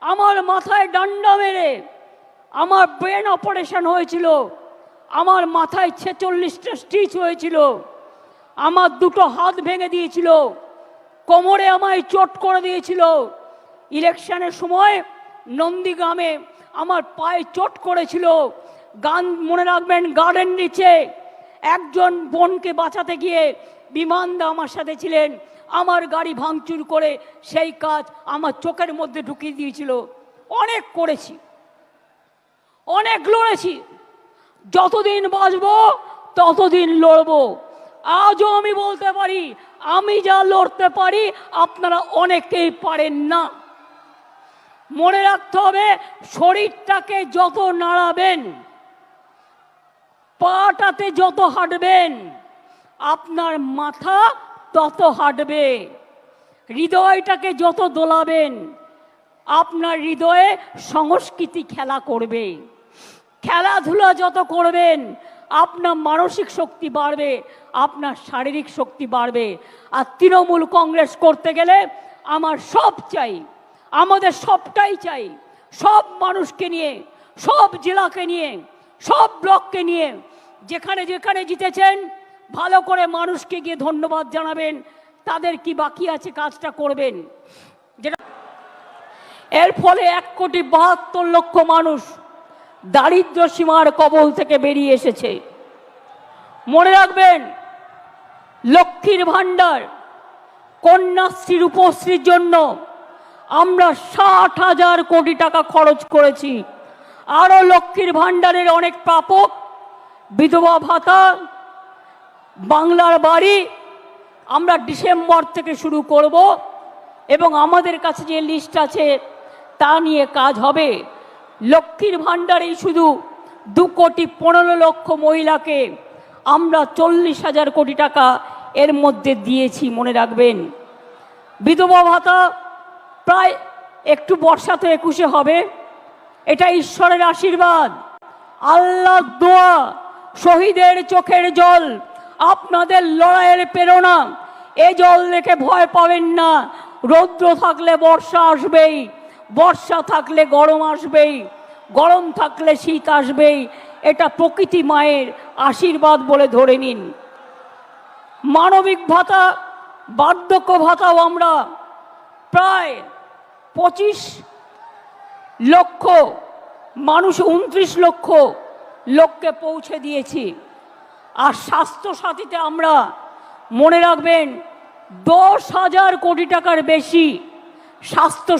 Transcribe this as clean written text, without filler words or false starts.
আমার মাথায় ডান্ডা মেরে আমার ব্রেন অপারেশন হয়েছিল, আমার মাথায় 46টা স্টিচ হয়েছিল, আমার দুটো হাত ভেঙে দিয়েছিল, কোমরে আমায় চোট করে দিয়েছিল। ইলেকশনের সময় নন্দীগ্রামে আমার পায়ে চোট করেছিল। গান মনে রাখবেন, গার্ডেন নিচে একজন বোনকে বাঁচাতে গিয়ে বিমানদা আমার সাথে ছিলেন, আমার গাড়ি ভাঙচুর করে সেই কাজ আমার চোখের মধ্যে ঢুকিয়ে দিয়েছিল। অনেক করেছি, অনেক লড়েছি, যতদিন বাঁচব ততদিন লড়ব। আজও আমি বলতে পারি, আমি যা লড়তে পারি আপনারা অনেকেই পারেন না। মনে রাখতে হবে, শরীরটাকে যত নাড়াবেন, পাটাতে যত হাঁটবেন, আপনার মাথা তত হাঁটবে। হৃদয়টাকে যত দোলাবেন, আপনার হৃদয়ে সংস্কৃতি খেলা করবে। খেলাধুলা যত করবেন, আপনার মানসিক শক্তি বাড়বে, আপনার শারীরিক শক্তি বাড়বে। আর তৃণমূল কংগ্রেস করতে গেলে আমার সব চাই, আমাদের সবটাই চাই। সব মানুষকে নিয়ে, সব জেলাকে নিয়ে, সব ব্লককে নিয়ে, যেখানে যেখানে জিতেছেন ভালো করে মানুষকে গিয়ে ধন্যবাদ জানাবেন। তাদের কি বাকি আছে কাজটা করবেন। যেটা এর ফলে 1,72,00,000 মানুষ দারিদ্র সীমার কবল থেকে বেরিয়ে এসেছে। মনে রাখবেন, লক্ষ্মীর ভাণ্ডার, কন্যাশ্রী, রূপশ্রীর জন্য আমরা 60,000 কোটি টাকা খরচ করেছি। আরও লক্ষ্মীর ভাণ্ডারের অনেক প্রাপক, বিধবা ভাতা, বাংলার বাড়ি আমরা ডিসেম্বর থেকে শুরু করব এবং আমাদের কাছে যে লিস্ট আছে তা নিয়ে কাজ হবে। লক্ষ্মীর ভাণ্ডারেই শুধু 2,15,00,000 মহিলাকে আমরা 40,000 কোটি টাকা এর মধ্যে দিয়েছি, মনে রাখবেন। বিধবা ভাতা প্রায় একটু বর্ষাতে 21-এ হবে, এটা ঈশ্বরের আশীর্বাদ, আল্লাহর দোয়া, শহীদের চোখের জল, আপনাদের লড়াইয়ের প্রেরণা। এ জল দেখে ভয় পাবেন না। রৌদ্র থাকলে বর্ষা আসবেই, বর্ষা থাকলে গরম আসবেই, গরম থাকলে শীত আসবেই। এটা প্রকৃতি মায়ের আশীর্বাদ বলে ধরে নিন। মানবিক ভাতা, বার্ধক্য ভাতাও আমরা প্রায় 25 লক্ষ মানুষ, 29 লক্ষ লোককে পৌঁছে দিয়েছি। আর স্বাস্থ্য সাথীতে আমরা, মনে রাখবেন, 10,000 কোটি টাকার বেশি স্বাস্থ্য